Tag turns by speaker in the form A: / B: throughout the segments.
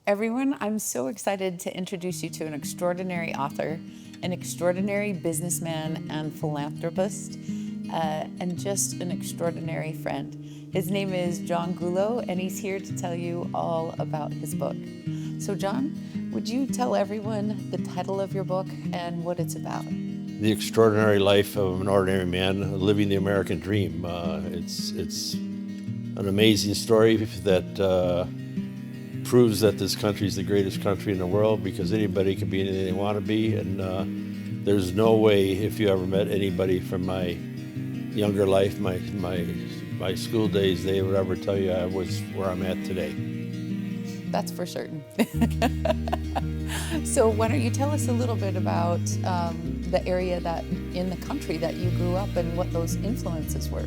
A: Everyone, I'm so excited to introduce you to an extraordinary author, an extraordinary businessman and philanthropist, and just an extraordinary friend. His name is John Gullo, and he's here to tell you all about his book. So John, would you tell everyone the title of your book and what it's about?
B: The Extraordinary Life of an Ordinary Man Living the American Dream. It's an amazing story that proves that this country is the greatest country in the world because anybody can be anything they want to be, and there's no way, if you ever met anybody from my younger life, my school days, they would ever tell you I was where I'm at today.
A: That's for certain. So why don't you tell us a little bit about the area that in the country that you grew up and what those influences were?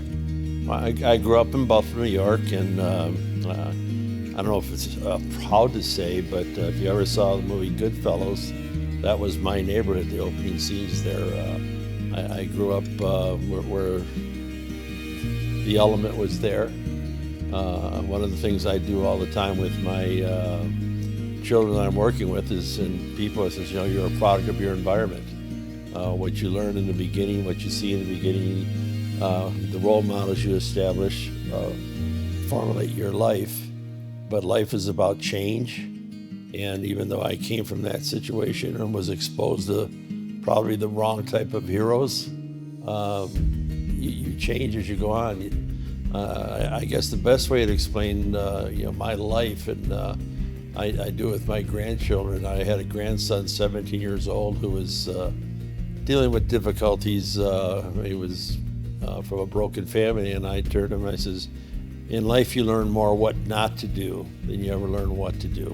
B: I grew up in Buffalo, New York, and I don't know if it's proud to say, but if you ever saw the movie Goodfellas, that was my neighborhood, the opening scenes there. I grew up where the element was there. One of the things I do all the time with my children that I'm working with is, and people says, you're a product of your environment. What you learn in the beginning, what you see in the beginning, the role models you establish formulate your life. But life is about change, and even though I came from that situation and was exposed to probably the wrong type of heroes, you change as you go on. I guess the best way to explain my life, and I do it with my grandchildren. I had a grandson, 17 years old, who was dealing with difficulties. He was from a broken family, and I turned to him and I says, in life, you learn more what not to do than you ever learn what to do.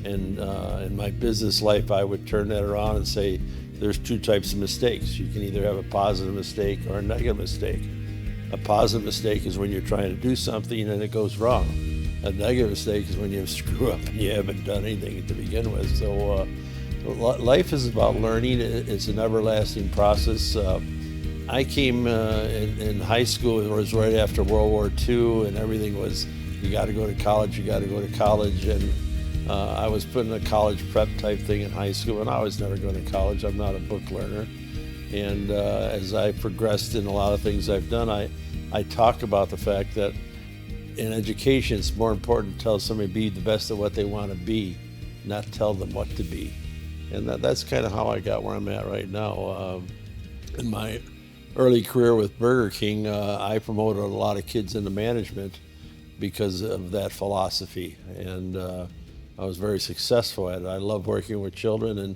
B: And in my business life, I would turn that around and say, there's two types of mistakes. You can either have a positive mistake or a negative mistake. A positive mistake is when you're trying to do something and it goes wrong. A negative mistake is when you screw up and you haven't done anything to begin with. So life is about learning. It's an everlasting process. I came in high school. It was right after World War II, and everything was, you got to go to college, and I was put in a college prep type thing in high school, and I was never going to college. I'm not a book learner. And as I progressed in a lot of things I've done, I talk about the fact that in education, it's more important to tell somebody be the best at what they want to be, not tell them what to be. And that's kind of how I got where I'm at right now. In my early career with Burger King, I promoted a lot of kids into management because of that philosophy, and I was very successful at it. I love working with children, and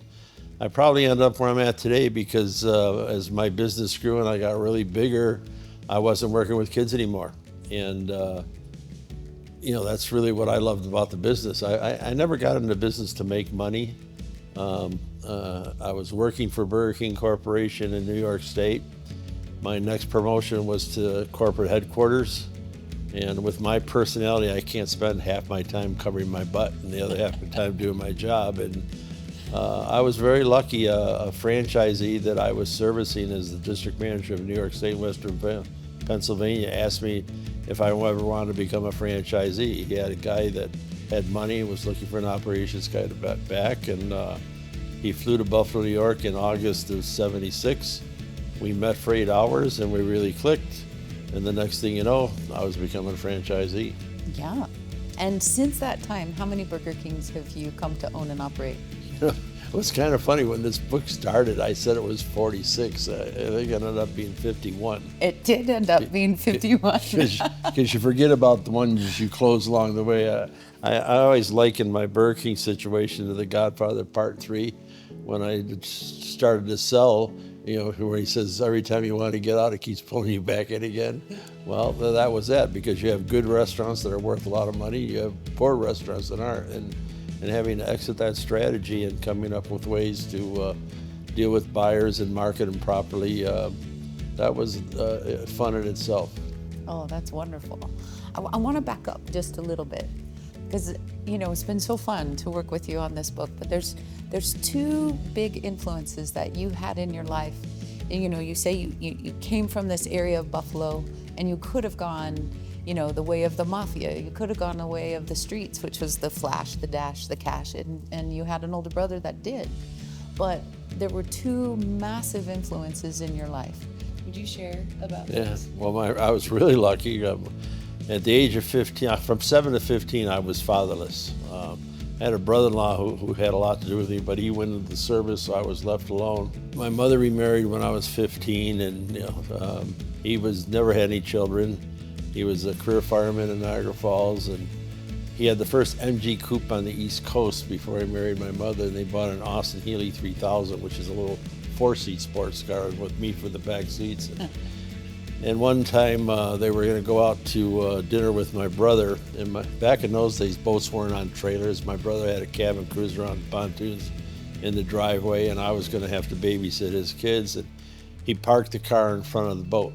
B: I probably ended up where I'm at today because as my business grew and I got really bigger, I wasn't working with kids anymore. And that's really what I loved about the business. I never got into business to make money. I was working for Burger King Corporation in New York State. My next promotion was to corporate headquarters, and with my personality, I can't spend half my time covering my butt and the other half the time doing my job. And I was very lucky. A franchisee that I was servicing as the district manager of New York State and Western Pennsylvania asked me if I ever wanted to become a franchisee. He had a guy that had money and was looking for an operations guy to back, and he flew to Buffalo, New York in August of '76. We met for 8 hours and we really clicked. And the next thing you know, I was becoming a franchisee.
A: Yeah. And since that time, how many Burger Kings have you come to own and operate?
B: It was kind of funny. When this book started, I said it was 46. I think it ended up being 51.
A: It did end up being 51.
B: Because you forget about the ones you close along the way. I always liken my Burger King situation to The Godfather Part 3. When I started to sell, where he says every time you want to get out, it keeps pulling you back in again. Well, that was that, because you have good restaurants that are worth a lot of money. You have poor restaurants that aren't. And having to exit that strategy and coming up with ways to deal with buyers and market them properly, that was fun in itself.
A: Oh, that's wonderful. I want to back up just a little bit, because it's been so fun to work with you on this book, but there's two big influences that you had in your life. You say you came from this area of Buffalo, and you could have gone the way of the mafia. You could have gone the way of the streets, which was the flash, the dash, the cash, and you had an older brother that did. But there were two massive influences in your life. Would you share about this?
B: Well, I was really lucky. At the age of 15, from 7 to 15, I was fatherless. I had a brother-in-law who had a lot to do with me, but he went into the service, so I was left alone. My mother remarried when I was 15, and he never had any children. He was a career fireman in Niagara Falls, and he had the first MG Coupe on the East Coast before he married my mother, and they bought an Austin Healey 3000, which is a little 4-seat sports car with me for the back seats. And one time they were going to go out to dinner with my brother. And back in those days, boats weren't on trailers. My brother had a cabin cruiser on pontoons in the driveway, and I was going to have to babysit his kids. And he parked the car in front of the boat,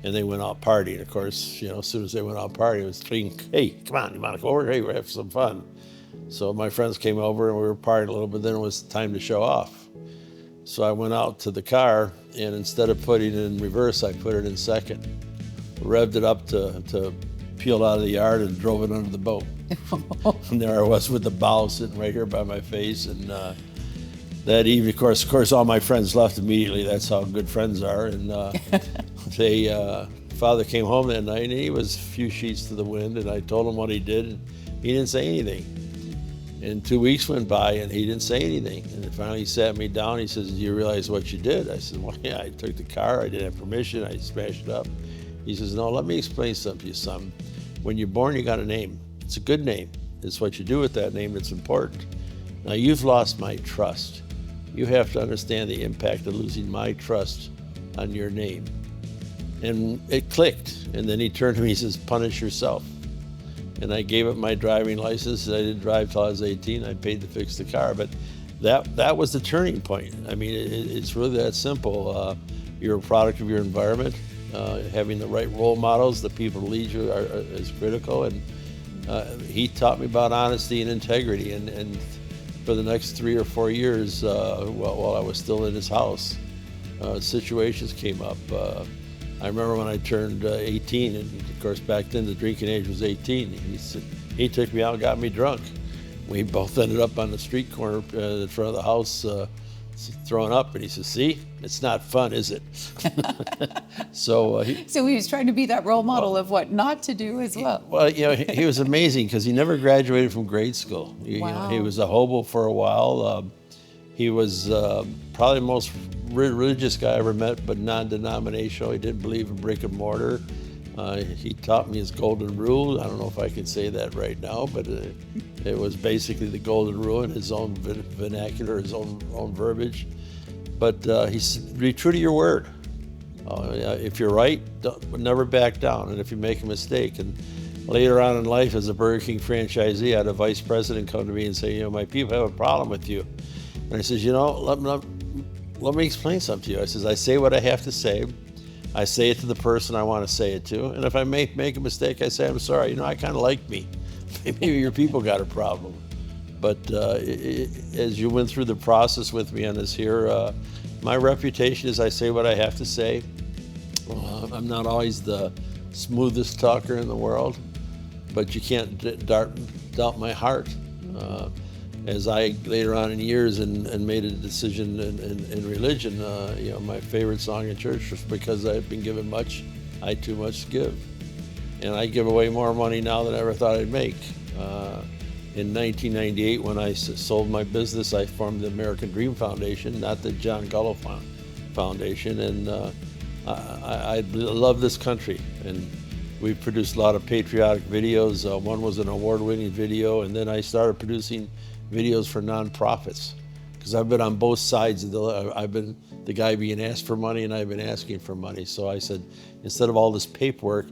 B: and they went out partying. Of course, as soon as they went out partying, it was clean. Hey, come on, you want to go over? Hey, we're having some fun. So my friends came over, and we were partying a little bit. Then it was time to show off. So I went out to the car, and instead of putting it in reverse, I put it in second. Revved it up to peel out of the yard and drove it under the boat. And there I was with the bow sitting right here by my face. And that evening, of course, all my friends left immediately. That's how good friends are. And father came home that night, and he was a few sheets to the wind. And I told him what he did, and he didn't say anything. And 2 weeks went by, and he didn't say anything. And then finally he sat me down. He says, "Do you realize what you did?" I said, "Well, yeah, I took the car. I didn't have permission. I smashed it up." He says, "No, let me explain something to you, son. When you're born, you got a name. It's a good name. It's what you do with that name that's important. Now, you've lost my trust. You have to understand the impact of losing my trust on your name." And it clicked. And then he turned to me, he says, "Punish yourself." And I gave up my driving license. I didn't drive till I was 18. I paid to fix the car. But that was the turning point. I mean, it's really that simple. You're a product of your environment. Having the right role models, the people who lead you is critical. And he taught me about honesty and integrity. And for the next 3 or 4 years, while I was still in his house, situations came up. I remember when I turned 18, and of course back then the drinking age was 18. He took me out and got me drunk. We both ended up on the street corner in front of the house throwing up, and he says, "See, it's not fun, is it?" So
A: he was trying to be that role model of what not to do as well.
B: Well, he was amazing because he never graduated from grade school.
A: Wow.
B: He was a hobo for a while. He was probably the most religious guy I ever met, but non-denominational. He didn't believe in brick and mortar. He taught me his golden rule. I don't know if I can say that right now, but it was basically the golden rule in his own vernacular, his own verbiage. But be true to your word. If you're right, never back down. And if you make a mistake, and later on in life as a Burger King franchisee, I had a vice president come to me and say, "My people have a problem with you." And I says, let me explain something to you. I says, I say what I have to say. I say it to the person I want to say it to. And if I make a mistake, I say, "I'm sorry. I kind of like me. Maybe your people got a problem." But as you went through the process with me on this here, my reputation is I say what I have to say. I'm not always the smoothest talker in the world, but you can't doubt my heart. As I later on in years and made a decision in religion, my favorite song in church was "Because I've been given much, I too much give." And I give away more money now than I ever thought I'd make. In 1998, when I sold my business, I formed the American Dream Foundation, not the John Gullo Foundation. And I love this country. And we produced a lot of patriotic videos. One was an award-winning video, and then I started producing videos for nonprofits, because I've been on both sides of I've been the guy being asked for money, and I've been asking for money. So I said, instead of all this paperwork,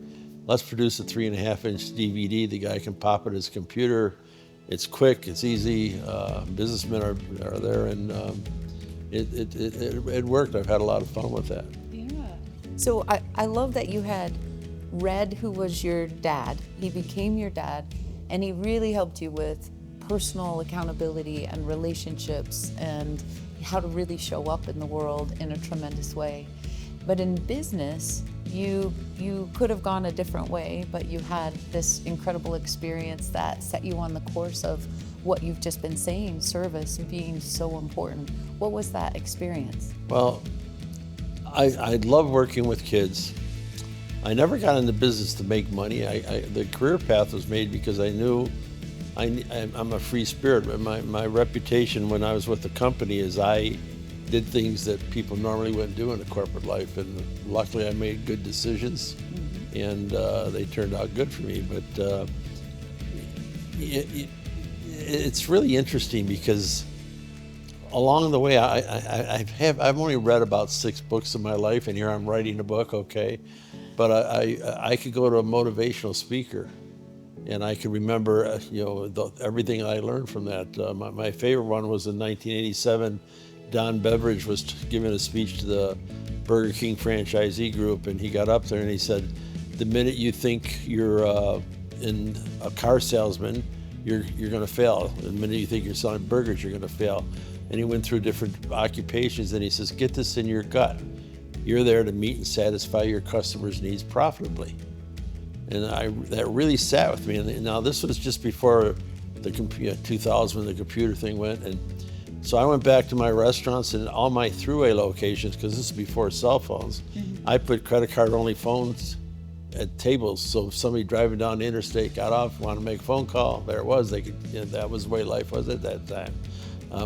B: let's produce a 3.5-inch DVD. The guy can pop it in his computer. It's quick, it's easy. Businessmen are there, and it worked. I've had a lot of fun with that.
A: Yeah. So I love that you had Red, who was your dad. He became your dad, and he really helped you with personal accountability and relationships and how to really show up in the world in a tremendous way. But in business, you could have gone a different way, but you had this incredible experience that set you on the course of what you've just been saying, service being so important. What was that experience?
B: Well, I love working with kids. I never got into business to make money. The career path was made because I knew I'm a free spirit. My reputation when I was with the company is I did things that people normally wouldn't do in a corporate life, and luckily I made good decisions, and they turned out good for me. But it's really interesting because along the way, I've only read about 6 books in my life, and here I'm writing a book, okay? But I could go to a motivational speaker, and I can remember, everything I learned from that. My favorite one was in 1987. Don Beveridge was giving a speech to the Burger King franchisee group, and he got up there and he said, "The minute you think you're in a car salesman, you're going to fail. The minute you think you're selling burgers, you're going to fail." And he went through different occupations, and he says, "Get this in your gut. You're there to meet and satisfy your customers' needs profitably." And that really sat with me. And now this was just before the 2000 when the computer thing went. And so I went back to my restaurants and all my throughway locations, because this is before cell phones. I put credit card only phones at tables. So if somebody driving down the interstate got off, wanted to make a phone call, there it was. They could. That was the way life was at that time.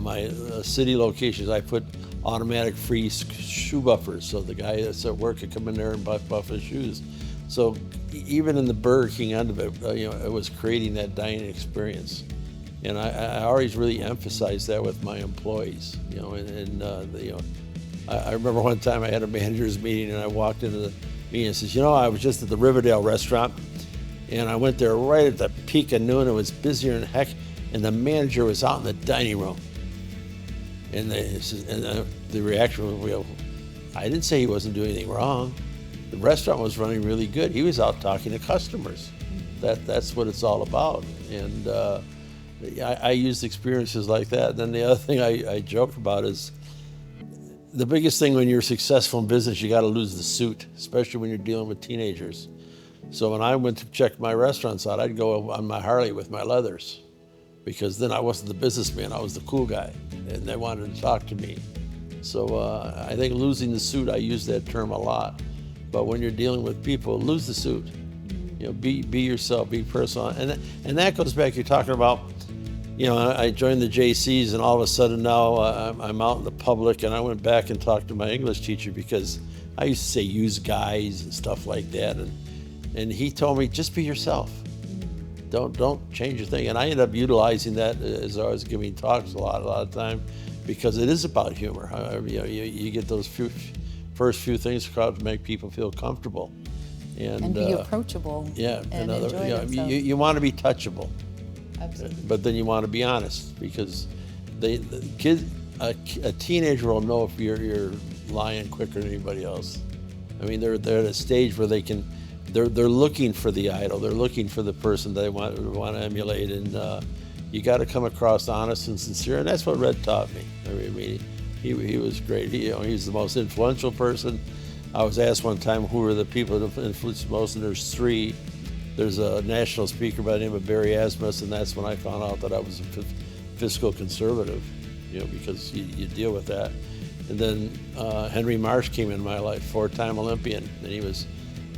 B: My city locations, I put automatic free shoe buffers, so the guy that's at work could come in there and buff his shoes. So even in the Burger King end of it, it was creating that dining experience. And I always really emphasized that with my employees, I remember one time I had a manager's meeting, and I walked into the meeting and says, I was just at the Riverdale restaurant, and I went there right at the peak of noon. It was busier than heck, and the manager was out in the dining room. And the reaction was, I didn't say he wasn't doing anything wrong. The restaurant was running really good. He was out talking to customers. That's what it's all about. And I used experiences like that. And then the other thing I joked about is the biggest thing when you're successful in business, you got to lose the suit, especially when you're dealing with teenagers. So when I went to check my restaurants out, I'd go on my Harley with my leathers, because then I wasn't the businessman, I was the cool guy, and they wanted to talk to me. So I think losing the suit, I use that term a lot. But when you're dealing with people, lose the suit. Be yourself, be personal. And that goes back, you're talking about, I joined the JCs, and all of a sudden now I'm out in the public, and I went back and talked to my English teacher, because I used to say use guys and stuff like that. And he told me, just be yourself. Don't change a thing. And I ended up utilizing that as I was giving talks a lot of time, because it is about humor. You get those first few things across to make people feel comfortable.
A: And be approachable.
B: Yeah,
A: and enjoy themselves.
B: You want to be touchable.
A: Absolutely.
B: But then you want to be honest, because a teenager will know if you're lying quicker than anybody else. I mean, they're at a stage where they're looking for the idol. They're looking for the person they want to emulate, and you got to come across honest and sincere. And that's what Red taught me. I mean, he was great. He's the most influential person. I was asked one time who were the people that influenced most, and there's 3. There's a national speaker by the name of Barry Asmus, and that's when I found out that I was a fiscal conservative, because you deal with that. And then Henry Marsh came into my life, 4-time Olympian, and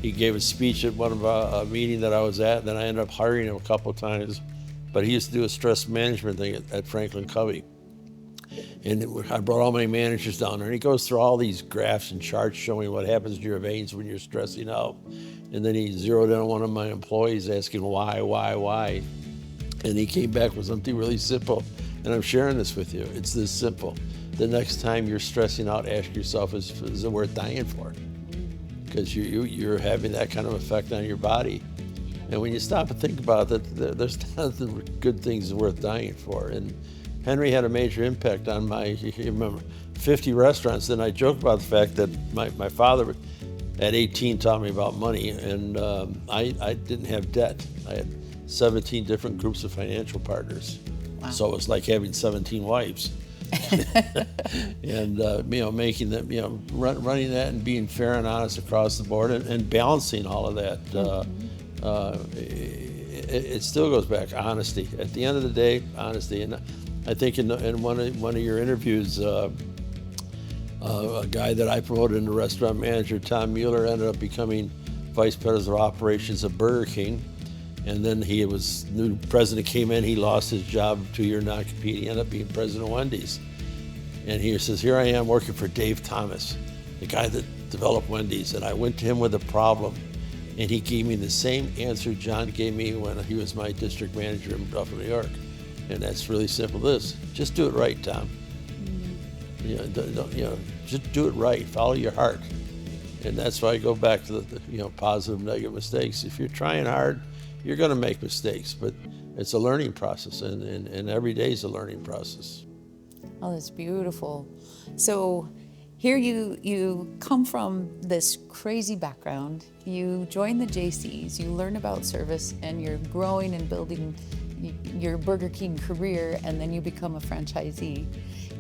B: he gave a speech at one of a meeting that I was at, and then I ended up hiring him a couple of times. But he used to do a stress management thing at Franklin Covey. And I brought all my managers down there, and he goes through all these graphs and charts showing what happens to your veins when you're stressing out. And then he zeroed in on one of my employees asking why. And he came back with something really simple. And I'm sharing this with you. It's this simple. The next time you're stressing out, ask yourself, is it worth dying for? Because you're having that kind of effect on your body. And when you stop and think about it, there's nothing good things worth dying for. And Henry had a major impact on you remember, 50 restaurants. Then I joke about the fact that my father at 18 taught me about money, and I didn't have debt. I had 17 different groups of financial partners. Wow. So it was like having 17 wives. And making them, running that and being fair and honest across the board, and balancing all of that. It still goes back honesty. At the end of the day, honesty. And I think in one of your interviews, a guy that I promoted into restaurant manager, Tom Mueller, ended up becoming vice president of operations at Burger King. And then new president came in, he lost his job, 2-year non-compete, he ended up being president of Wendy's. And he says, here I am working for Dave Thomas, the guy that developed Wendy's. And I went to him with a problem, and he gave me the same answer John gave me when he was my district manager in Buffalo, New York. And that's really simple. Just do it right, Tom. Just do it right. Follow your heart. And that's why I go back to the positive, negative mistakes. If you're trying hard, you're going to make mistakes, but it's a learning process, and every day is a learning process.
A: Oh, that's beautiful. So here you come from this crazy background, you join the JCs, you learn about service, and you're growing and building your Burger King career, and then you become a franchisee.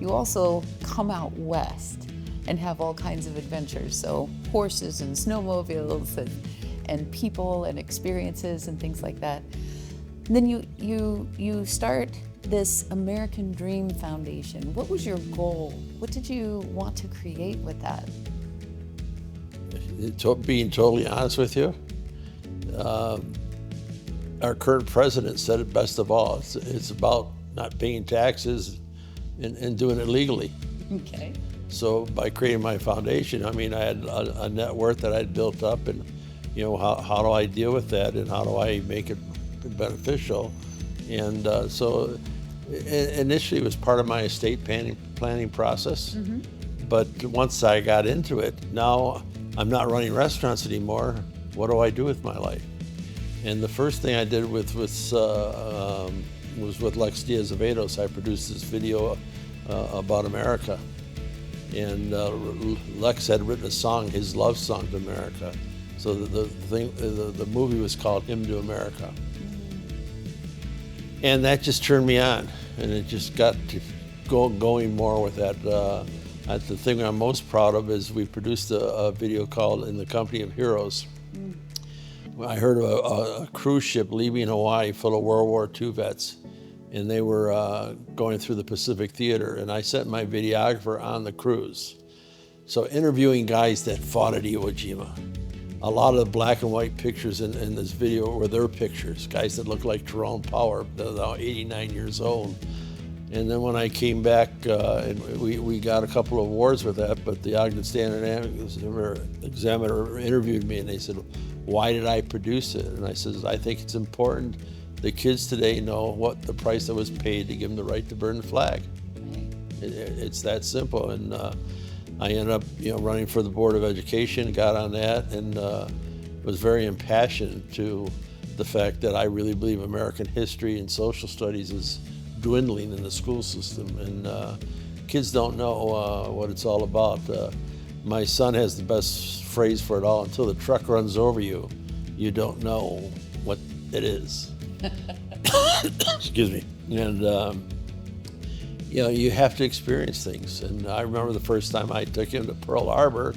A: You also come out west and have all kinds of adventures, so horses and snowmobiles and people and experiences and things like that. And then you start this American Dream Foundation. What was your goal? What did you want to create with that?
B: Being totally honest with you, our current president said it best of all. It's about not paying taxes and doing it legally.
A: Okay.
B: So by creating my foundation, I had a net worth that I'd built up, and how do I deal with that, and how do I make it beneficial? And so initially it was part of my estate planning process. Mm-hmm. But once I got into it, now I'm not running restaurants anymore. What do I do with my life? And the first thing I did was with Lex Diaz-Avedos. I produced this video about America. And Lex had written a song, his love song to America. So the movie was called Hymn to America. And that just turned me on, and it just got to going more with that. The thing I'm most proud of is we produced a video called In the Company of Heroes. I heard of a cruise ship leaving Hawaii full of World War II vets, and they were going through the Pacific Theater, and I sent my videographer on the cruise. So interviewing guys that fought at Iwo Jima. A lot of the black and white pictures in this video were their pictures, guys that looked like Jerome Power, now 89 years old. And then when I came back, and we got a couple of awards with that, but the Ogden Standard Examiner interviewed me, and they said, why did I produce it? And I said, I think it's important the kids today know what the price that was paid to give them the right to burn the flag. It's that simple. And I ended up, running for the Board of Education, got on that, and was very impassioned to the fact that I really believe American history and social studies is dwindling in the school system, and kids don't know what it's all about. My son has the best phrase for it all: until the truck runs over you, you don't know what it is. Excuse me. And you have to experience things. And I remember the first time I took him to Pearl Harbor,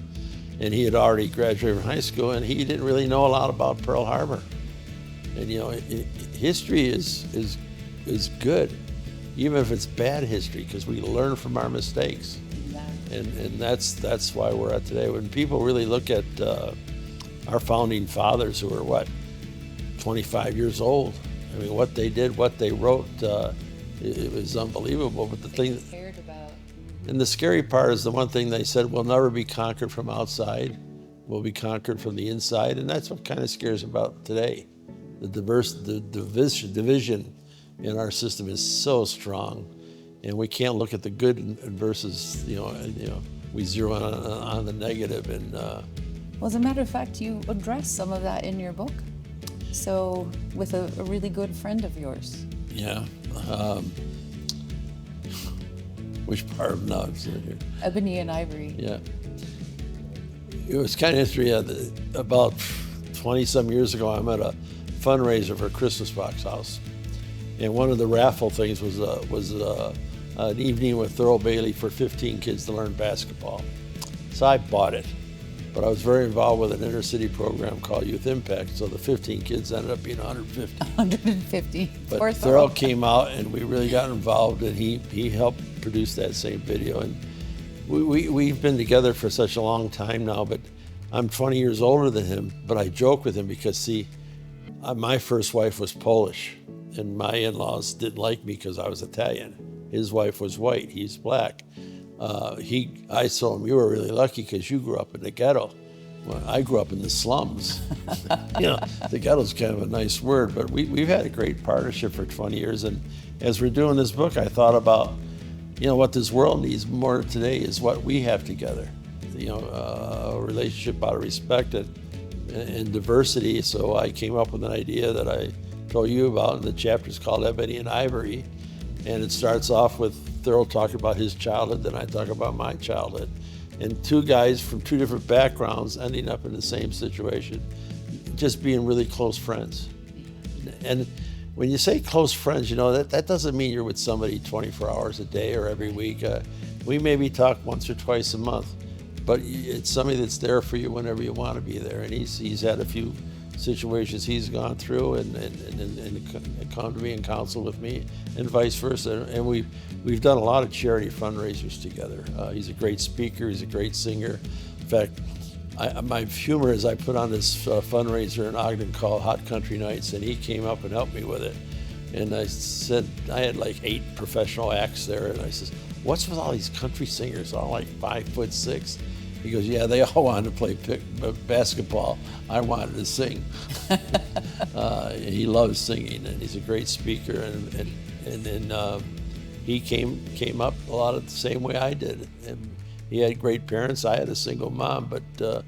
B: and he had already graduated from high school, and he didn't really know a lot about Pearl Harbor. And history is good, even if it's bad history, because we learn from our mistakes. And that's why we're at today. When people really look at our founding fathers, who were 25 years old, what they did, what they wrote, it was unbelievable. But the thing they cared about. And the scary part is the one thing they said: we'll never be conquered from outside, we'll be conquered from the inside. And that's what kind of scares about today. The division in our system is so strong, and we can't look at the good versus we zero in on the negative. And
A: well, as a matter of fact, you address some of that in your book. So with a really good friend of yours.
B: Yeah. Which part of Nugs here?
A: Ebony and Ivory.
B: Yeah. It was kind of interesting. About 20-some years ago, I'm at a fundraiser for Christmas Box House, and one of the raffle things was an evening with Thurl Bailey for 15 kids to learn basketball. So I bought it. But I was very involved with an inner city program called Youth Impact, so the 15 kids ended up being 150.
A: 150.
B: But
A: Poor
B: Thurl came out, and we really got involved, and he helped produce that same video. And we've been together for such a long time now, but I'm 20 years older than him, but I joke with him because, see, my first wife was Polish, and my in-laws didn't like me because I was Italian. His wife was white, he's black. I told him, you were really lucky because you grew up in the ghetto. Well, I grew up in the slums. The ghetto's kind of a nice word, but we've had a great partnership for 20 years. And as we're doing this book, I thought about, what this world needs more today is what we have together. A relationship out of respect and diversity. So I came up with an idea that I told you about, and the chapter's called Ebony and Ivory. And it starts off with Thurl talking about his childhood, then I talk about my childhood. And two guys from two different backgrounds ending up in the same situation, just being really close friends. And when you say close friends, that doesn't mean you're with somebody 24 hours a day or every week. We maybe talk once or twice a month, but it's somebody that's there for you whenever you want to be there. And he's had a few situations he's gone through and come to me and counsel with me, and vice versa. And we've done a lot of charity fundraisers together. He's a great speaker, he's a great singer. In fact, my humor is I put on this fundraiser in Ogden called Hot Country Nights, and he came up and helped me with it. And I said, I had like 8 professional acts there, and I says, what's with all these country singers, all like 5'6"? He goes, yeah, they all wanted to play basketball. I wanted to sing. He loves singing, and he's a great speaker. And then he came up a lot of the same way I did. And he had great parents. I had a single mom, but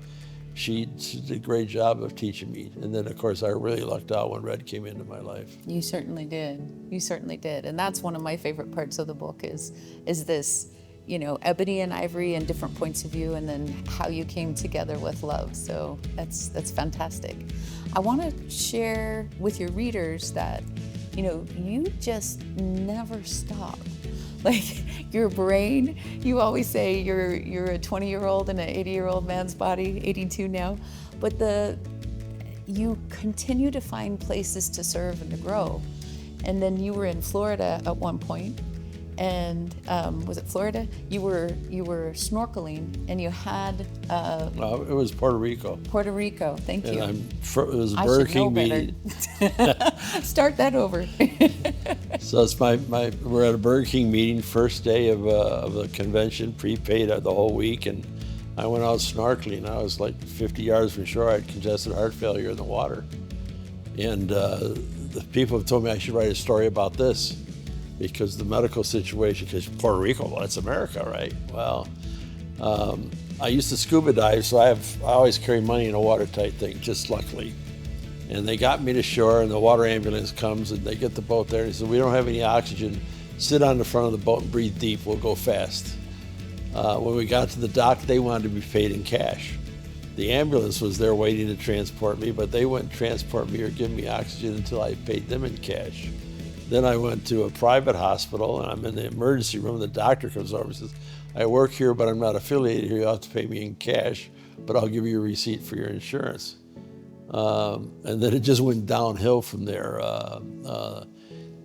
B: she did a great job of teaching me. And then, of course, I really lucked out when Red came into my life.
A: You certainly did. You certainly did. And that's one of my favorite parts of the book is this, ebony and ivory and different points of view, and then how you came together with love. So that's fantastic. I want to share with your readers that, you just never stop. Like your brain, you always say you're a 20-year-old in an 80-year-old man's body, 82 now, but you continue to find places to serve and to grow. And then you were in Florida at one point. And was it Florida? You were snorkeling, and you had.
B: Well, it was Puerto Rico.
A: Puerto Rico, thank you.
B: It was a Burger King meeting.
A: Start that over.
B: So it's we're at a Burger King meeting, first day of the convention, prepaid the whole week, and I went out snorkeling. I was like 50 yards from shore. I had congested heart failure in the water, and the people have told me I should write a story about this. Because the medical situation, because Puerto Rico, well, it's America, right? Well, I used to scuba dive, so I always carry money in a watertight thing, just luckily. And they got me to shore, and the water ambulance comes, and they get the boat there, and he said, we don't have any oxygen. Sit on the front of the boat and breathe deep, we'll go fast. When we got to the dock, they wanted to be paid in cash. The ambulance was there waiting to transport me, but they wouldn't transport me or give me oxygen until I paid them in cash. Then I went to a private hospital, and I'm in the emergency room. The doctor comes over and says, I work here, but I'm not affiliated here. You'll have to pay me in cash, but I'll give you a receipt for your insurance. And then it just went downhill from there. I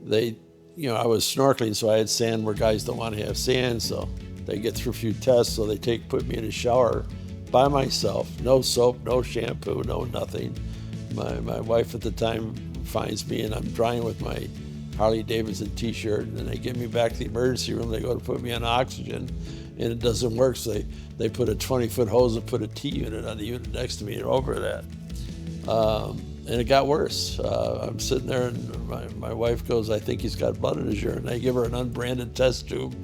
B: was snorkeling, so I had sand where guys don't want to have sand, so they get through a few tests, so they put me in a shower by myself. No soap, no shampoo, no nothing. My wife at the time finds me, and I'm drying with my Harley Davidson t-shirt, and they get me back to the emergency room. They go to put me on oxygen, and it doesn't work, so they put a 20-foot hose and put a T unit on the unit next to me and over that. And it got worse. I'm sitting there, and my wife goes, I think he's got blood in his urine. I give her an unbranded test tube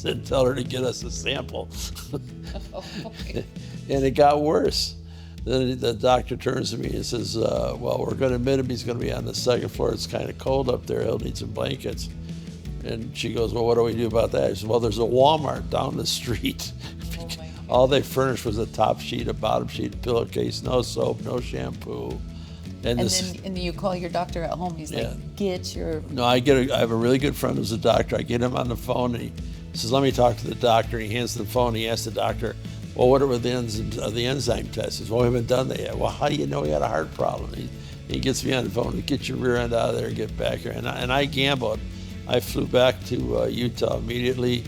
B: and tell her to get us a sample. And it got worse. Then the doctor turns to me and says, well, we're going to admit him. He's going to be on the second floor. It's kind of cold up there. He'll need some blankets. And she goes, well, what do we do about that? I said, well, there's a Walmart down the street. All they furnished was a top sheet, a bottom sheet, a pillowcase, no soap, no shampoo. And
A: then you call your doctor at home. He's like, get your...
B: No, I have a really good friend who's a doctor. I get him on the phone, and he says, let me talk to the doctor. And he hands the phone, and he asks the doctor, well, what are the enzyme tests? He says, well, we haven't done that yet. Well, how do you know he had a heart problem? He gets me on the phone to get your rear end out of there and get back here. And I gambled. I flew back to Utah immediately.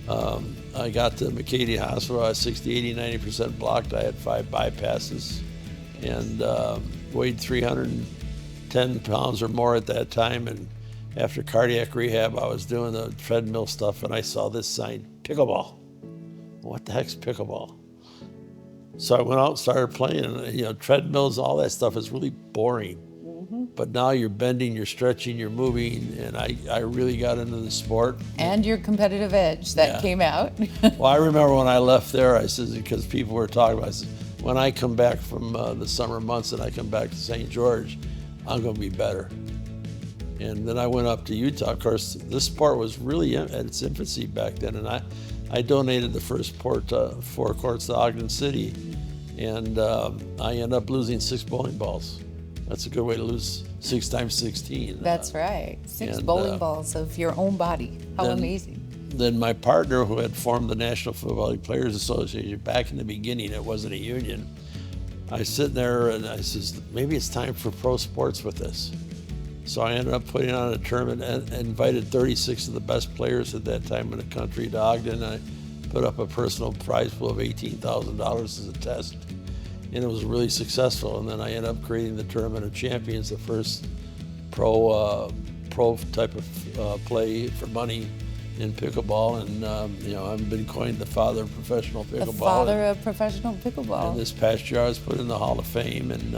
B: I got to McCady Hospital. I was 60, 80, 90% blocked. I had 5 bypasses and weighed 310 pounds or more at that time. And after cardiac rehab, I was doing the treadmill stuff, and I saw this sign, pickleball. What the heck's pickleball? So I went out and started playing, and treadmills, all that stuff is really boring. But now you're bending, you're stretching, you're moving, and I really got into the sport.
A: And your competitive edge that came out.
B: Well, I remember when I left there, I said, because people were talking about it, I said, when I come back from the summer months and I come back to St. George, I'm going to be better. And then I went up to Utah. Of course, this sport was really at its infancy back then, and I donated the first 4 courts to Ogden City, and I ended up losing 6 bowling balls. That's a good way to lose 6 times 16.
A: That's right. 6 bowling balls of your own body. How amazing.
B: Then my partner, who had formed the National Football League Players Association back in the beginning, it wasn't a union. I was sitting there and I says, maybe it's time for pro sports with this. So I ended up putting on a tournament and invited 36 of the best players at that time in the country to Ogden. I put up a personal prize pool of $18,000 as a test. And it was really successful. And then I ended up creating the Tournament of Champions, the first pro type of play for money in pickleball. And I've been coined the father of professional pickleball.
A: The father of professional pickleball.
B: And this past year I was put in the Hall of Fame. And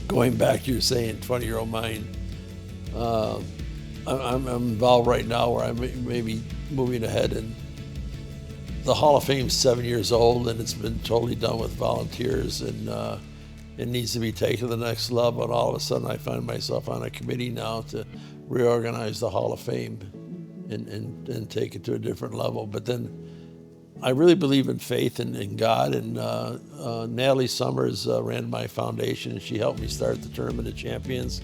B: going back to your saying 20-year-old mind, I'm involved right now where I may be moving ahead, and the Hall of Fame is 7 years old, and it's been totally done with volunteers, and it needs to be taken to the next level. And all of a sudden, I find myself on a committee now to reorganize the Hall of Fame and take it to a different level. But then I really believe in faith and in God. And Natalie Summers ran my foundation, and she helped me start the Tournament of Champions.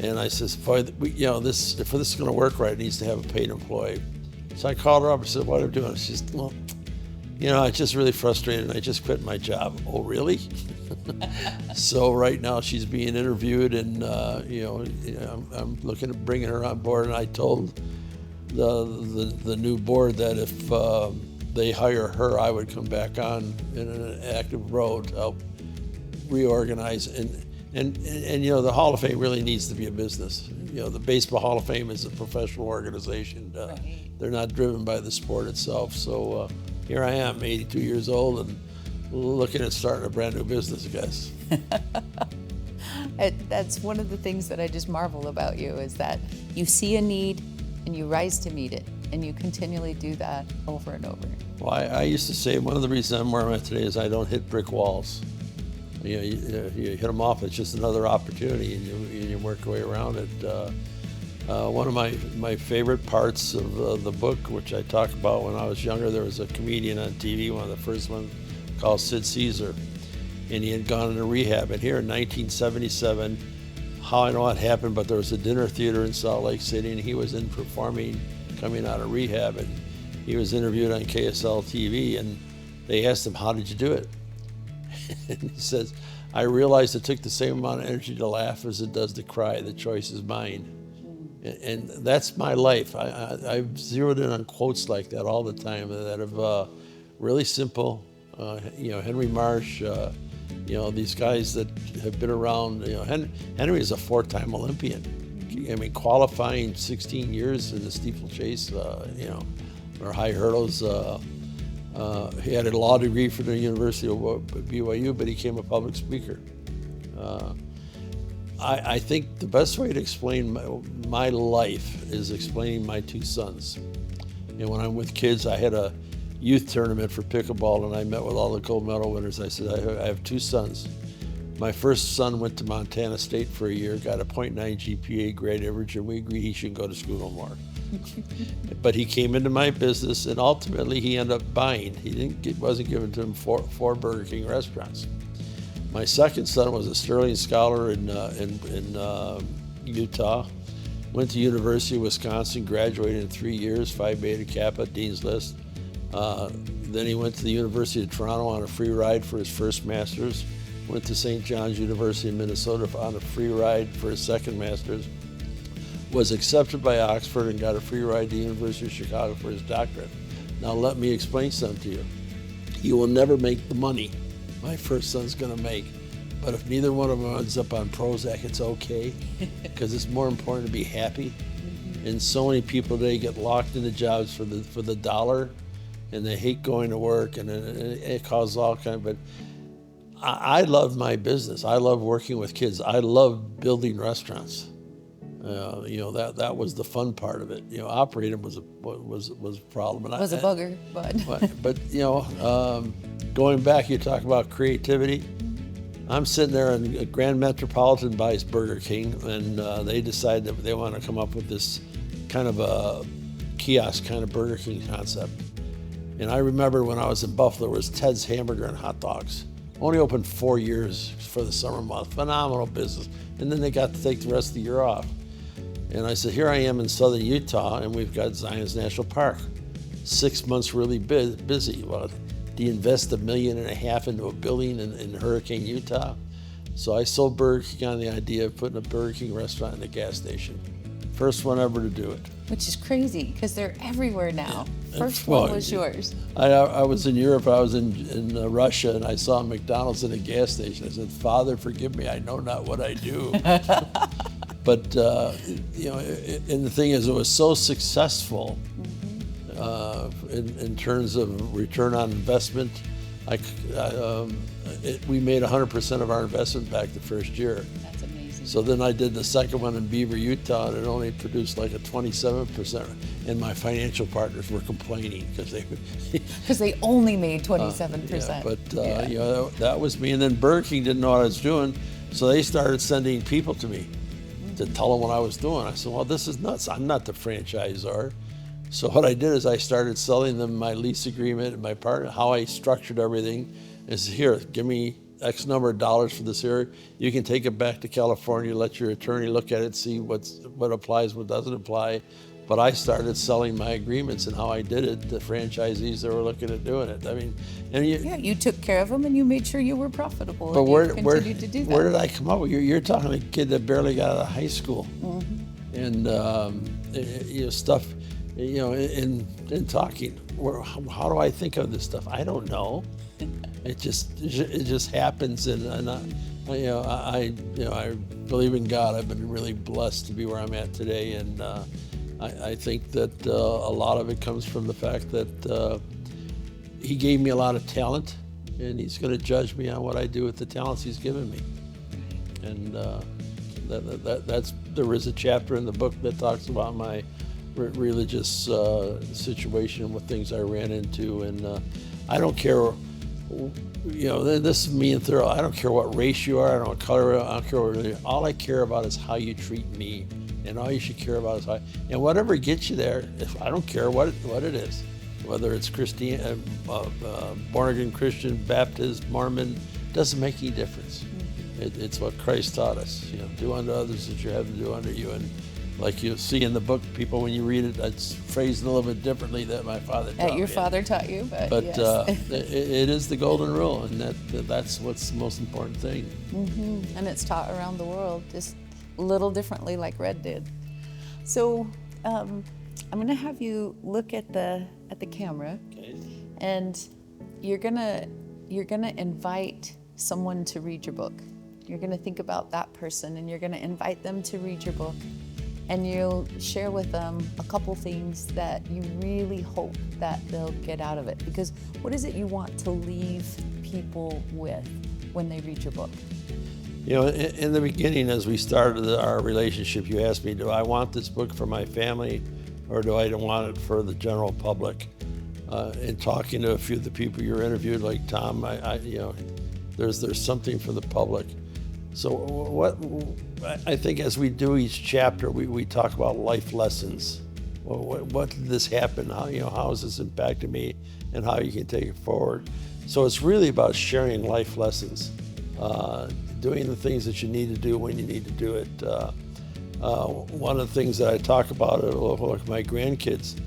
B: And I says, boy, if this is going to work right, it needs to have a paid employee. So I called her up and said, what are you doing? She said, well, it's just really frustrated, and I just quit my job. Oh, really? So right now she's being interviewed, and I'm looking at bringing her on board. And I told the new board that if they hire her, I would come back on in an active role to help reorganize. And the Hall of Fame really needs to be a business. The Baseball Hall of Fame is a professional organization.
A: Right.
B: They're not driven by the sport itself. So here I am, 82 years old, and looking at starting a brand new business, I guess.
A: That's one of the things that I just marvel about you, is that you see a need and you rise to meet it, and you continually do that over and over.
B: Well, I used to say one of the reasons I'm where I'm at today is I don't hit brick walls. You hit them off, it's just another opportunity, and you work your way around it. One of my favorite parts of the book, which I talk about when I was younger, there was a comedian on TV, one of the first ones, called Sid Caesar, and he had gone into rehab. And here in 1977, how I know what happened, but there was a dinner theater in Salt Lake City, and he was in performing, coming out of rehab, and he was interviewed on KSL TV, and they asked him, how did you do it? And he says, I realized it took the same amount of energy to laugh as it does to cry. The choice is mine. And that's my life. I've zeroed in on quotes like that all the time that have really simple. Henry Marsh, these guys that have been around. Henry is a 4-time Olympian. I mean, qualifying 16 years in the steeplechase, or high hurdles. He had a law degree from the University of BYU, but he became a public speaker. I think the best way to explain my life is explaining my 2 sons. When I'm with kids, I had a youth tournament for pickleball, and I met with all the gold medal winners. I said, I have 2 sons. My first son went to Montana State for a year, got a .9 GPA grade average, and we agreed he shouldn't go to school no more. But he came into my business, and ultimately he ended up buying. It wasn't given to him 4 Burger King restaurants. My second son was a Sterling Scholar in Utah. Went to University of Wisconsin, graduated in 3 years, Phi Beta Kappa, Dean's List. Then he went to the University of Toronto on a free ride for his first master's. Went to St. John's University in Minnesota on a free ride for his second master's. Was accepted by Oxford and got a free ride to the University of Chicago for his doctorate. Now let me explain something to you. You will never make the money my first son's gonna make, but if neither one of them ends up on Prozac, it's okay, because it's more important to be happy. And so many people today get locked into jobs for the dollar, and they hate going to work, and it causes all kind of, but I love my business. I love working with kids. I love building restaurants. That was the fun part of it. Operating was a problem. And
A: It was a bugger,
B: but going back, you talk about creativity. I'm sitting there in Grand Metropolitan buys Burger King, and they decide that they want to come up with this kind of a kiosk kind of Burger King concept. And I remember when I was in Buffalo, there was Ted's Hamburger and Hot Dogs. Only opened 4 years for the summer month. Phenomenal business. And then they got to take the rest of the year off. And I said, here I am in southern Utah, and we've got Zion's National Park. 6 months really busy. Well, do you invest $1.5 million into a building in Hurricane, Utah? So I sold Burger King on the idea of putting a Burger King restaurant in a gas station. First one ever to do it.
A: which is crazy because they're everywhere now. First one was yours.
B: I was in Europe. I was in Russia, and I saw McDonald's in a gas station. I said, "Father, forgive me. I know not what I do." But and the thing is, it was so successful in terms of return on investment. We made 100% of our investment back the first year.
A: That's amazing.
B: So then I did the second one in Beaver, Utah, and it only produced like a 27%. And my financial partners were complaining
A: because they only made 27%.
B: That was me. And then Burger King didn't know what I was doing, so they started sending people to me to tell them what I was doing. I said, "Well, this is nuts. I'm not the franchisor." So what I did is I started selling them my lease agreement and my partner, how I structured everything. Is here, give me X number of dollars for this area. You can take it back to California, let your attorney look at it, see what applies, what doesn't apply. But I started selling my agreements and how I did it to franchisees that were looking at doing it. I mean, and
A: you took care of them and you made sure you were profitable.
B: But
A: where did
B: I come up with? You're talking a kid that barely got out of high school, and stuff. In talking, how do I think of this stuff? I don't know. It just happens, and I believe in God. I've been really blessed to be where I'm at today, and I think that a lot of it comes from the fact that He gave me a lot of talent, and He's going to judge me on what I do with the talents He's given me. And there is a chapter in the book that talks about my religious situation and what things I ran into, and I don't care. This is me and Thurl. I don't care what race you are. I don't color. I don't care what religion. All I care about is how you treat me, and all you should care about is how. And whatever gets you there, I don't care what it is, whether it's Christian, born again Christian, Baptist, Mormon, doesn't make any difference. It's what Christ taught us. Do unto others as you have to do unto you. And like you see in the book, people, when you read it, it's phrased a little bit differently than my father taught me.
A: Your father taught you, but yes.
B: It is the golden rule, and that's what's the most important thing.
A: Mm-hmm. And it's taught around the world, just a little differently, like Red did. So I'm going to have you look at the camera,
B: Okay.
A: and you're gonna invite someone to read your book. You're going to think about that person, and you're going to invite them to read your book. And you'll share with them a couple things that you really hope that they'll get out of it. Because what is it you want to leave people with when they read your book?
B: In the beginning, as we started our relationship, you asked me, do I want this book for my family, or do I want it for the general public? In talking to a few of the people you interviewed, like Tom, there's something for the public. So what I think as we do each chapter, we talk about life lessons. What did this happen? How has this impacted me, and how you can take it forward. So it's really about sharing life lessons. doing the things that you need to do when you need to do it. One of the things that I talk about with my grandkids,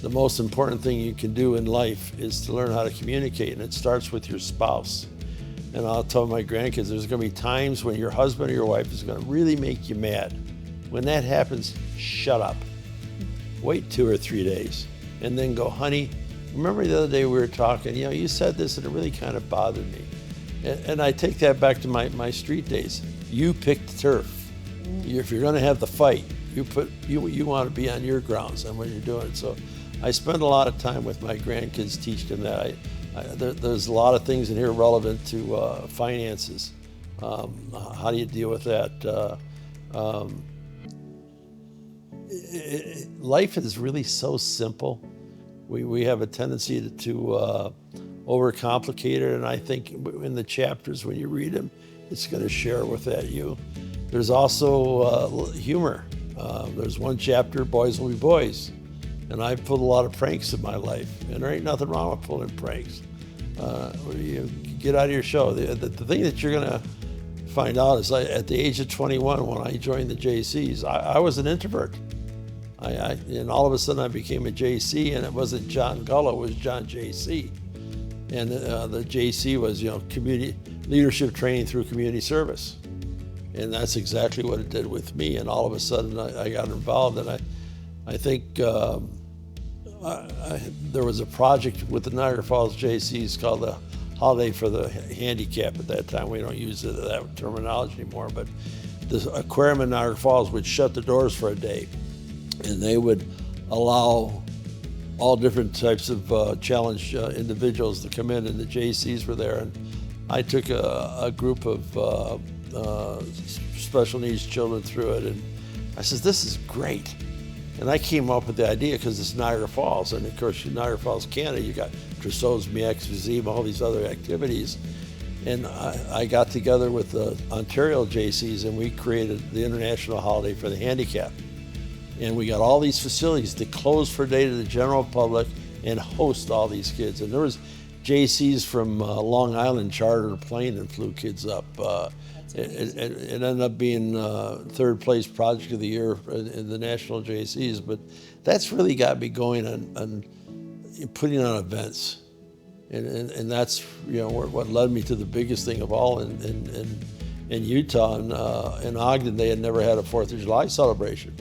B: the most important thing you can do in life is to learn how to communicate, and it starts with your spouse. And I'll tell my grandkids, there's going to be times when your husband or your wife is going to really make you mad. When that happens, shut up. Wait 2 or 3 days, and then go, honey, remember the other day we were talking, you said this and it really kind of bothered me. And I take that back to my street days. You picked turf. If you're going to have the fight, you want to be on your grounds and when you're doing it. So I spend a lot of time with my grandkids, teach them that. There's a lot of things in here relevant to finances. How do you deal with that? Life is really so simple. We have a tendency to overcomplicate it, and I think in the chapters when you read them, it's going to share with that you. There's also humor. There's one chapter, Boys Will Be Boys, and I've pulled a lot of pranks in my life, and there ain't nothing wrong with pulling pranks. You get out of your shell. The thing that you're going to find out is at the age of 21, when I joined the JCs, I was an introvert. And all of a sudden I became a JC, and it wasn't John Gullo, it was John JC. And the JC was, community leadership training through community service. And that's exactly what it did with me. And all of a sudden I got involved, and I think there was a project with the Niagara Falls JCs called the Holiday for the Handicap at that time. We don't use that terminology anymore, but the aquarium in Niagara Falls would shut the doors for a day, and they would allow all different types of challenged individuals to come in, and the JCs were there. And I took a group of special needs children through it, and I said, this is great. And I came up with the idea because it's Niagara Falls, and of course, in Niagara Falls, Canada, you got Trousseau's, Miax, Vizim, all these other activities. And I got together with the Ontario JCs, and we created the International Holiday for the Handicap. And we got all these facilities to close for a day to the general public and host all these kids. And there was JCs from Long Island chartered a plane and flew kids up. It ended up being third place project of the year in the national JCs, but that's really got me going on putting on events. And that's what led me to the biggest thing of all in Utah. In Ogden, they had never had a 4th of July celebration.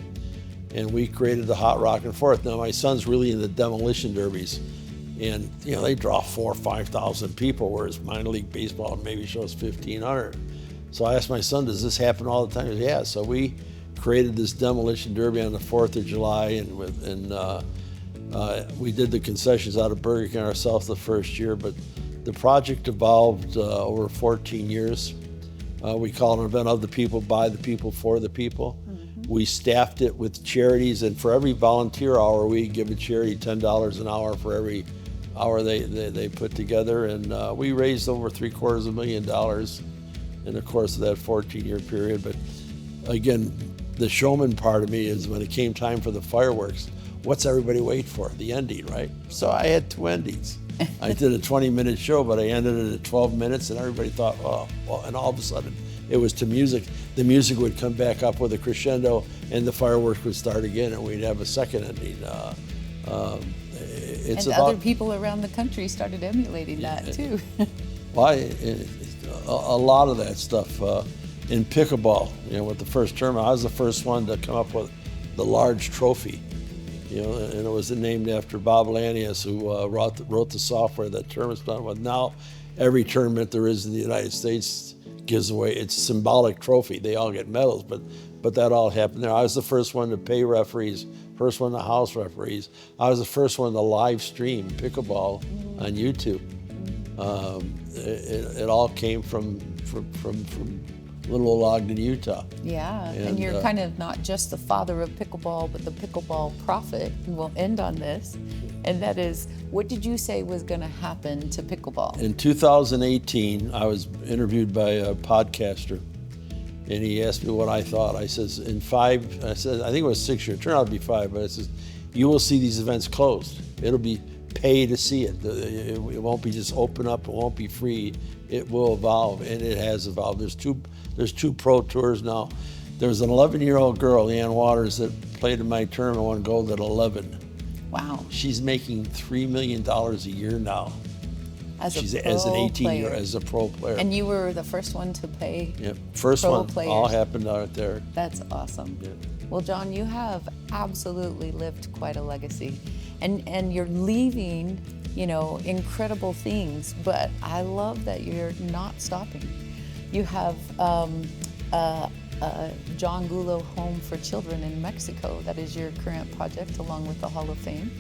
B: And we created the Hot Rockin' 4th. Now, my son's really into demolition derbies. And, they draw 4,000 or 5,000 people, whereas minor league baseball maybe shows 1,500. So I asked my son, does this happen all the time? He said, yeah. So we created this demolition derby on the 4th of July, and we did the concessions out of Burger King ourselves the first year, but the project evolved over 14 years. We call it an event of the people, by the people, for the people. We staffed it with charities, and for every volunteer hour, we give a charity $10 an hour for every hour they put together. And we raised over $750,000 in the course of that 14-year period. But again, the showman part of me is when it came time for the fireworks, what's everybody wait for? The ending, right? So I had 2 endings. I did a 20-minute show, but I ended it at 12 minutes, and everybody thought, oh, well, and all of a sudden, it was to music. The music would come back up with a crescendo, and the fireworks would start again, and we'd have a second ending.
A: And other people around the country started emulating that too.
B: Well, a lot of that stuff in pickleball. With the first tournament, I was the first one to come up with the large trophy. And it was named after Bob Lanius, who wrote the software that tournament's done with. Now, every tournament there is in the United States gives away, it's a symbolic trophy. They all get medals, but that all happened there. I was the first one to pay referees, first one to house referees. I was the first one to live stream pickleball on YouTube. It all came from little old Ogden, Utah.
A: Yeah, and you're kind of not just the father of pickleball, but the pickleball prophet. And we'll end on this, and that is, what did you say was going to happen to pickleball?
B: In 2018, I was interviewed by a podcaster, and he asked me what I thought. I says, I think it was 6 years, it turned out to be 5, but I says, you will see these events closed. It'll be pay to see it. It won't be just open up. It won't be free. It will evolve, and it has evolved. There's two pro tours now. There was an 11-year-old girl, Ann Waters, that played in my tournament, won gold at 11.
A: Wow.
B: She's making $3 million a year now.
A: As
B: She's
A: a pro
B: as an 18-year
A: player.
B: as a pro player.
A: And you were the first one to play.
B: Yep. First
A: pro
B: one.
A: players.
B: All happened out there.
A: That's awesome.
B: Yep.
A: Well, John, you have absolutely lived quite a legacy, and you're leaving, incredible things. But I love that you're not stopping. You have John Gullo Home for Children in Mexico. That is your current project, along with the Hall of Fame,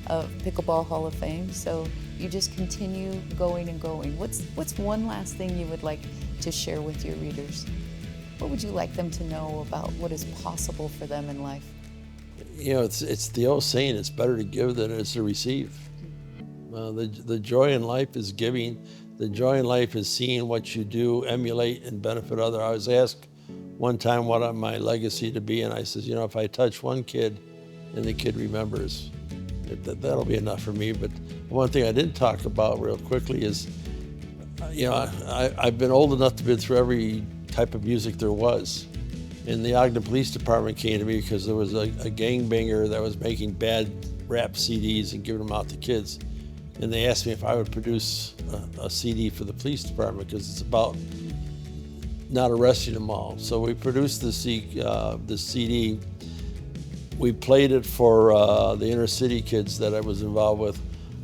A: Pickleball Hall of Fame. So you just continue going and going. What's one last thing you would like to share with your readers? What would you like them to know about what is possible for them in life?
B: It's the old saying, it's better to give than it is to receive. The joy in life is giving. The joy in life is seeing what you do, emulate, and benefit others. I was asked one time what my legacy to be, and I says, if I touch one kid and the kid remembers, that'll be enough for me. But one thing I didn't talk about real quickly is, I've been old enough to be through every type of music there was. And the Ogden Police Department came to me because there was a gangbanger that was making bad rap CDs and giving them out to kids. And they asked me if I would produce a CD for the police department because it's about not arresting them all. So we produced the CD. We played it for the inner city kids that I was involved with.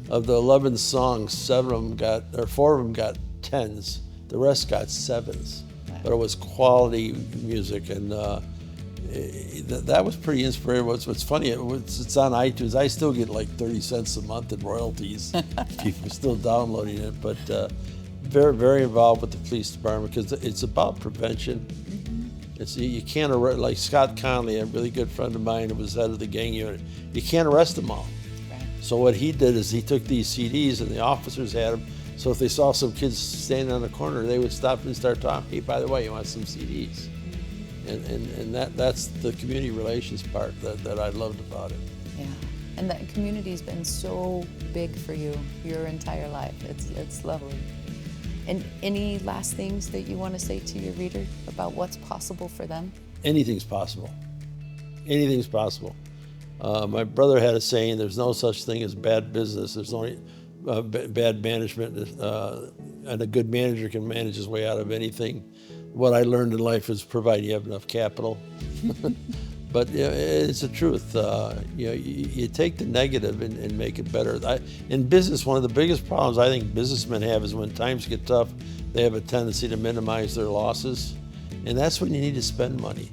B: Of the 11 songs, 4 of them got 10s. The rest got 7s. But it was quality music, and that was pretty inspiring. What's funny, it's on iTunes. I still get like 30 cents a month in royalties. People are still downloading it, but very, very involved with the police department because it's about prevention. You can't arrest, like Scott Conley, a really good friend of mine who was head of the gang unit. You can't arrest them all. Right. So what he did is he took these CDs and the officers had them. So if they saw some kids standing on the corner, they would stop and start talking. Hey, by the way, you want some CDs? And that's the community relations part that I loved about it.
A: Yeah, and that community's been so big for you your entire life. It's lovely. And any last things that you want to say to your reader about what's possible for them? Anything's possible.
B: Anything's possible. My brother had a saying, there's no such thing as bad business. There's only bad management, and a good manager can manage his way out of anything. What I learned in life is provided you have enough capital. But it's the truth. You take the negative and make it better. In business, one of the biggest problems I think businessmen have is when times get tough, they have a tendency to minimize their losses. And that's when you need to spend money.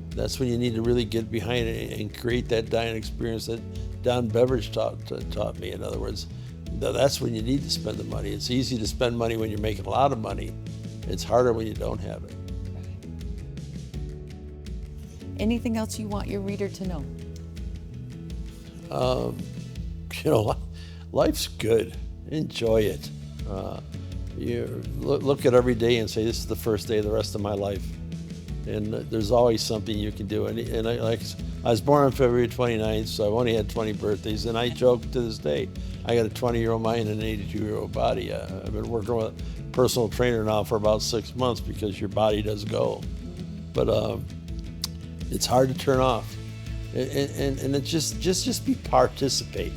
B: That's when you need to really get behind it and create that dining experience that Don Beveridge taught me. In other words, that's when you need to spend the money. It's easy to spend money when you're making a lot of money. It's harder when you don't have it.
A: Anything else you want your reader to know?
B: Life's good. Enjoy it. You look at every day and say, this is the first day of the rest of my life. And there's always something you can do. And I was born on February 29th, so I've only had 20 birthdays. And I joke to this day, I got a 20-year-old mind and an 82-year-old body. I've been working with a personal trainer now for about 6 months because your body does go. But it's hard to turn off. And it's just participate.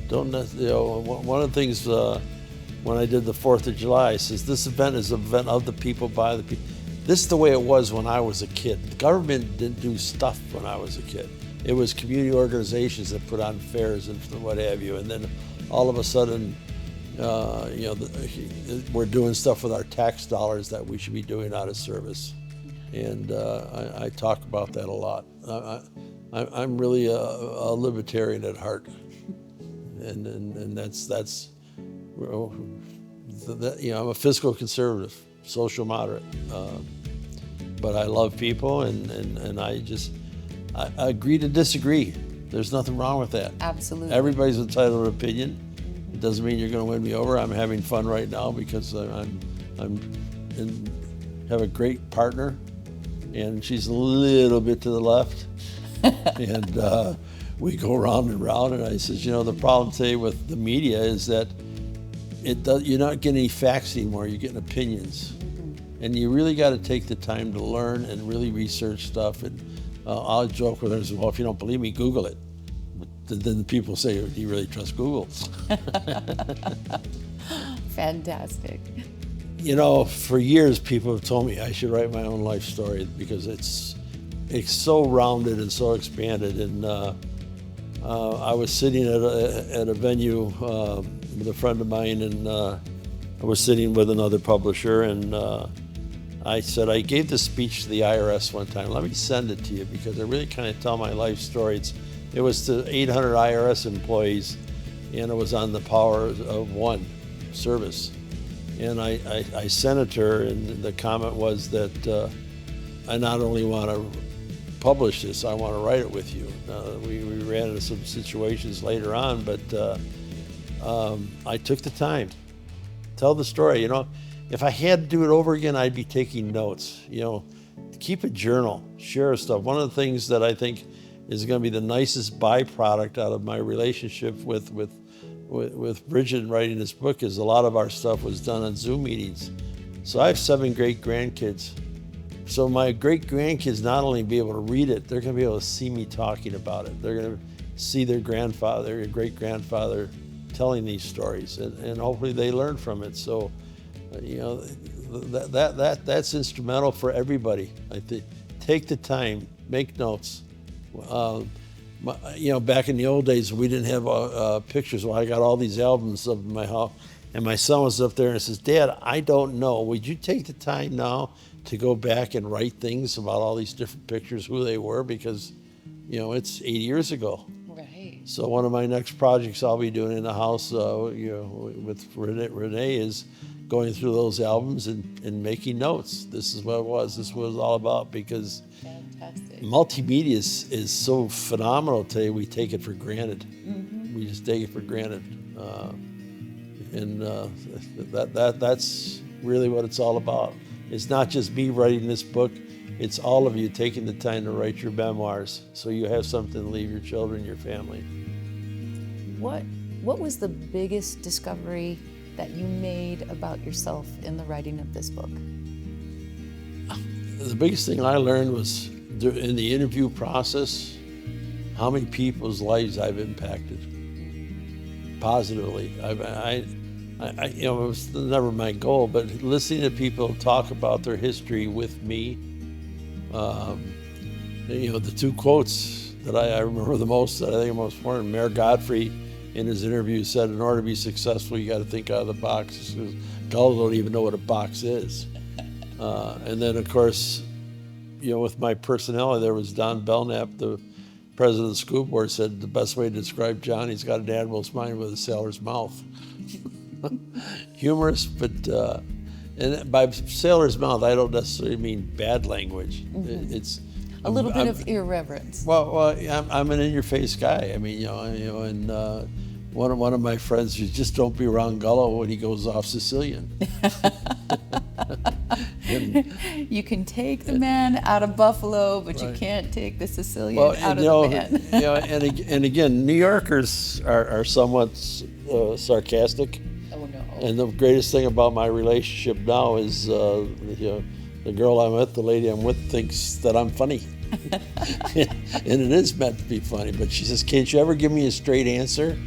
B: Don't, one of the things when I did the 4th of July, I says, this event is an event of the people, by the people. This is the way it was when I was a kid. The government didn't do stuff when I was a kid. It was community organizations that put on fairs and what have you. And then all of a sudden, we're doing stuff with our tax dollars that we should be doing out of service. And I talk about that a lot. I'm really a libertarian at heart. And that's I'm a fiscal conservative, social moderate, but I love people, and I agree to disagree. There's nothing wrong with that.
A: Absolutely.
B: Everybody's entitled to an opinion. It doesn't mean you're going to win me over. I'm having fun right now because have a great partner, and she's a little bit to the left, and we go round and round, and I says, the problem today with the media is that you're not getting any facts anymore, you're getting opinions. And you really got to take the time to learn and really research stuff. And I'll joke with her and say, well, if you don't believe me, Google it. But then the people say, do you really trust Google?
A: Fantastic.
B: For years, people have told me I should write my own life story because it's so rounded and so expanded. And I was sitting at a venue with a friend of mine, and I was sitting with another publisher, and I said, I gave this speech to the IRS one time. Let me send it to you because I really kind of tell my life story. It was to 800 IRS employees, and it was on the power of one service. And I sent it to her, and the comment was that I not only want to publish this, I want to write it with you. We ran into some situations later on, but I took the time. Tell the story. If I had to do it over again, I'd be taking notes. Keep a journal, share stuff. One of the things that I think is going to be the nicest byproduct out of my relationship with Bridget writing this book is a lot of our stuff was done on Zoom meetings. So I have 7 great grandkids. So my great grandkids not only be able to read it, they're going to be able to see me talking about it. They're going to see their grandfather, their great grandfather telling these stories, and hopefully they learn from it. So, that's instrumental for everybody. I think take the time, make notes. Back in the old days, we didn't have pictures. Well, I got all these albums up in my house, and my son was up there and says, "Dad, I don't know. Would you take the time now to go back and write things about all these different pictures, who they were?" Because, it's 80 years ago.
A: Right.
B: So one of my next projects I'll be doing in the house, with Renee is going through those albums and making notes. This is what it was. This was all about because
A: Fantastic.
B: multimedia is so phenomenal today. We take it for granted. Mm-hmm. We just take it for granted, that's really what it's all about. It's not just me writing this book. It's all of you taking the time to write your memoirs so you have something to leave your children, your family.
A: What was the biggest discovery that you made about yourself in the writing of this book?
B: The biggest thing I learned was in the interview process, how many people's lives I've impacted positively. It was never my goal, but listening to people talk about their history with me, the 2 quotes that I remember the most, that I think are most important, Mayor Godfrey in his interview said, in order to be successful, you got to think out of the box. Gullo don't even know what a box is. And then, of course, with my personality, there was Don Belknap, the president of the school board, said the best way to describe John, he's got an admiral's mind with a sailor's mouth. Humorous, but and by sailor's mouth, I don't necessarily mean bad language. Mm-hmm. It's
A: a little bit of irreverence.
B: Well, I'm an in-your-face guy. I mean, and one of my friends says, just don't be around Gullo when he goes off Sicilian.
A: You can take the man out of Buffalo, but you can't take the Sicilian out of the man.
B: And again, New Yorkers are somewhat sarcastic.
A: Oh no!
B: And the greatest thing about my relationship now is, the girl I'm with, the lady I'm with, thinks that I'm funny, and it is meant to be funny. But she says, "Can't you ever give me a straight answer?"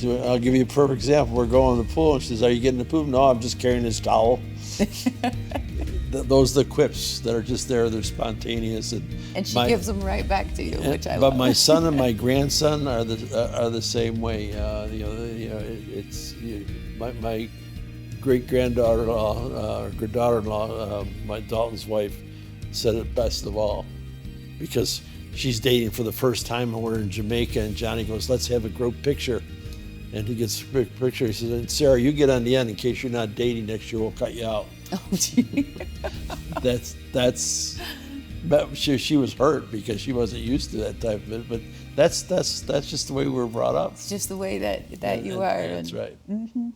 B: I'll give you a perfect example. We're going to the pool, and she says, "Are you getting the pool?" "No, I'm just carrying this towel." Those are the quips that are just there. They're spontaneous,
A: and she gives them right back to you, which I love.
B: But my son and my grandson are the same way. My great granddaughter-in-law, or daughter-in-law, my Dalton's wife, said it best of all, because she's dating for the first time, and we're in Jamaica, and Johnny goes, "Let's have a group picture." And he gets a picture. He says, "Sarah, you get on the end in case you're not dating next year. We'll cut you out."
A: Oh, gee.
B: But she was hurt because she wasn't used to that type of it. But that's just the way we were brought up.
A: It's just the way that you are.
B: That's right.
A: Mm-hmm.